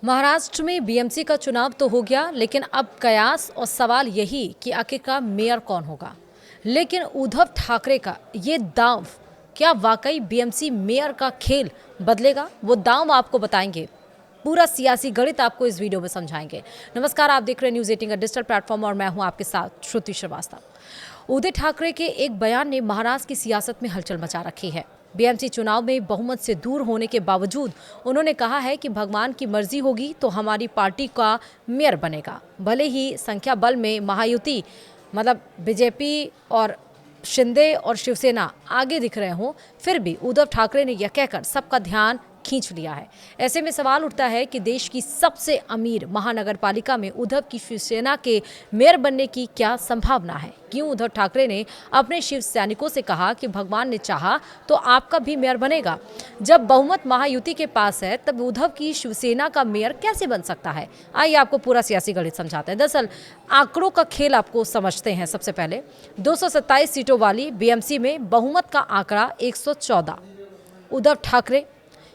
महाराष्ट्र में बीएमसी का चुनाव तो हो गया, लेकिन अब कयास और सवाल यही कि आखिरकार मेयर कौन होगा। लेकिन उद्धव ठाकरे का ये दांव, क्या वाकई बीएमसी मेयर का खेल बदलेगा? वो दांव आपको बताएंगे, पूरा सियासी गणित आपको इस वीडियो में समझाएंगे। नमस्कार, आप देख रहे हैं न्यूज़ 18 का डिजिटल प्लेटफॉर्म और मैं हूं आपके साथ श्रुति श्रीवास्तव। उद्धव ठाकरे के एक बयान ने महाराष्ट्र की सियासत में हलचल मचा रखी है। बीएमसी चुनाव में बहुमत से दूर होने के बावजूद उन्होंने कहा है कि भगवान की मर्जी होगी तो हमारी पार्टी का मेयर बनेगा। भले ही संख्या बल में महायुति मतलब बीजेपी और शिंदे और शिवसेना आगे दिख रहे हों, फिर भी उद्धव ठाकरे ने यह कहकर सबका ध्यान खींच लिया है। ऐसे में सवाल उठता है कि देश की सबसे अमीर महानगर पालिका में उद्धव की शिवसेना के मेयर बनने की क्या संभावना है? क्यों उद्धव ठाकरे ने अपने शिव सैनिकों से कहा कि भगवान ने चाहा तो आपका भी मेयर बनेगा? जब बहुमत महायुति के पास है, तब उद्धव की शिवसेना का मेयर कैसे बन सकता है? आइए आपको पूरा सियासी गणित समझाते हैं। दरअसल आंकड़ों का खेल आपको समझते हैं। सबसे पहले 227 सीटों वाली बीएमसी में बहुमत का आंकड़ा 114। उद्धव ठाकरे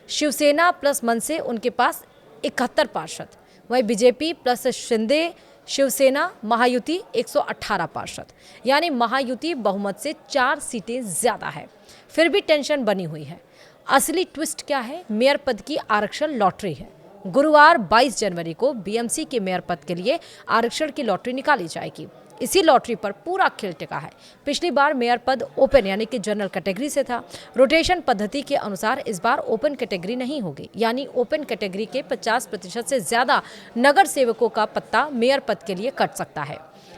शिवसेना प्लस मन से उनके पास 71 पार्षद, वहीं बीजेपी प्लस शिंदे शिवसेना महायुति 118 पार्षद, यानी महायुति बहुमत से 4 सीटें ज्यादा है। फिर भी टेंशन बनी हुई है। असली ट्विस्ट क्या है? मेयर पद की आरक्षण लॉटरी है। गुरुवार 22 जनवरी को बीएमसी के मेयर पद के लिए आरक्षण की लॉटरी निकाली जाएगी। इसी लॉटरी पर पूरा खेल टिका है। पिछली बार मेयर पद ओपन यानी कि जनरल कैटेगरी से था। रोटेशन पद्धति के अनुसार इस बार ओपन कैटेगरी नहीं होगी, यानी ओपन कैटेगरी के 50% से ज्यादा नगर सेवकों का पत्ता मेयर पद के लिए कट सकता है।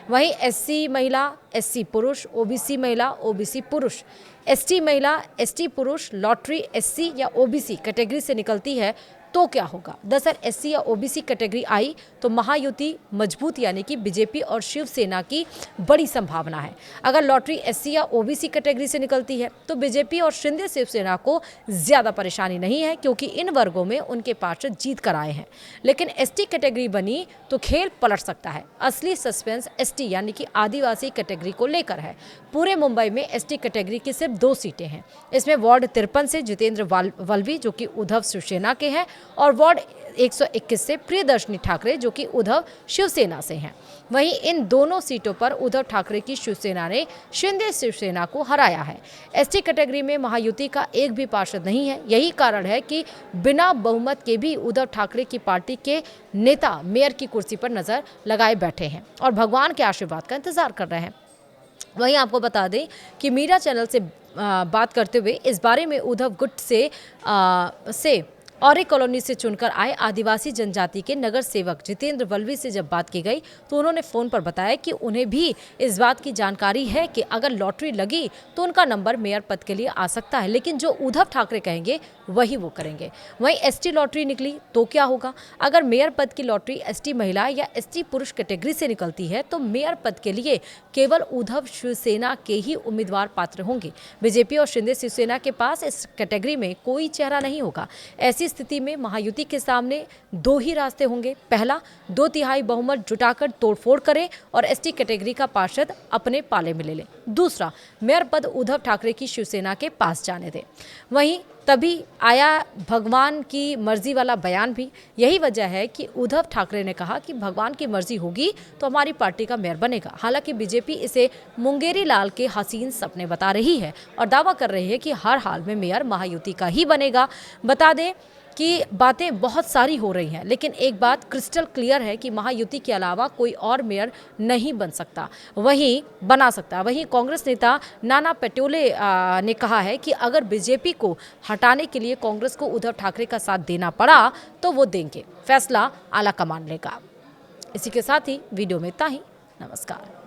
वहीं एससी महिला, एससी पुरुष, ओबीसी महिला, ओबीसी पुरुष, एसटी महिला, एसटी पुरुष लॉटरी एससी या ओबीसी कैटेगरी से निकलती है तो क्या होगा? दरअसल एससी या ओबीसी कैटेगरी आई तो महायुति मजबूत यानी कि बीजेपी और शिवसेना की बड़ी संभावना है। अगर लॉटरी एससी या ओबीसी कैटेगरी से निकलती है तो बीजेपी और शिंदे शिवसेना को ज्यादा परेशानी नहीं है, क्योंकि इन वर्गों में उनके पार्षद जीत कर आए हैं। लेकिन एसटी कैटेगरी बनी तो खेल पलट सकता है। असली सस्पेंस एसटी यानी कि आदिवासी कैटेगरी को लेकर है। पूरे मुंबई में एसटी कैटेगरी की सिर्फ 2 सीटें हैं। इसमें वार्ड 53 से जितेंद्र वल्वी जो कि उद्धव शिवसेना के हैं, और वार्ड 121 से प्रियदर्शनी ठाकरे जो कि उद्धव शिवसेना से हैं। वहीं इन दोनों सीटों पर उद्धव ठाकरे की शिवसेना ने शिंदे शिवसेना को हराया है। एसटी कैटेगरी में महायुति का एक भी पार्षद नहीं है। यही कारण है कि बिना बहुमत के भी उद्धव ठाकरे की पार्टी के नेता मेयर की कुर्सी पर नजर लगाए बैठे हैं और भगवान के आशीर्वाद का इंतजार कर रहे हैं। वहीं आपको बता दें कि मीडिया चैनल से बात करते हुए इस बारे में उद्धव गुट से औरे कॉलोनी से चुनकर आए आदिवासी जनजाति के नगर सेवक जितेंद्र वल्वी से जब बात की गई तो उन्होंने फोन पर बताया कि उन्हें भी इस बात की जानकारी है कि अगर लॉटरी लगी तो उनका नंबर मेयर पद के लिए आ सकता है, लेकिन जो उद्धव ठाकरे कहेंगे वही वो करेंगे। वहीं एसटी लॉटरी निकली तो क्या होगा? अगर मेयर पद की लॉटरी एसटी महिला या एसटी पुरुष कैटेगरी से निकलती है तो मेयर पद के लिए केवल उद्धव शिवसेना के ही उम्मीदवार पात्र होंगे। बीजेपी और शिंदे शिवसेना के पास इस कैटेगरी में कोई चेहरा नहीं होगा। ऐसी स्थिति में महायुति के सामने 2 ही रास्ते होंगे। पहला, 2/3 बहुमत जुटाकर तोड़फोड़ करें और एसटी कैटेगरी का पार्षद अपने पाले में ले लें। दूसरा, मेयर पद उद्धव ठाकरे की शिवसेना के पास जाने दें। वहीं तभी आया भगवान की मर्जी वाला बयान भी। यही वजह है कि उद्धव ठाकरे ने कहा कि भगवान की मर्जी होगी तो हमारी पार्टी का मेयर बनेगा। हालांकि बीजेपी इसे मुंगेरी लाल के हसीन सपने बता रही है और दावा कर रही है कि हर हाल में मेयर महायुति का ही बनेगा। बता दें कि बातें बहुत सारी हो रही हैं, लेकिन एक बात क्रिस्टल क्लियर है कि महायुति के अलावा कोई और मेयर नहीं बन सकता, बना सकता। वहीं कांग्रेस नेता नाना पटोले ने कहा है कि अगर बीजेपी को हटाने के लिए कांग्रेस को उद्धव ठाकरे का साथ देना पड़ा तो वो देंगे, फैसला आला कमान लेगा। इसी के साथ ही वीडियो में इतना ही। नमस्कार।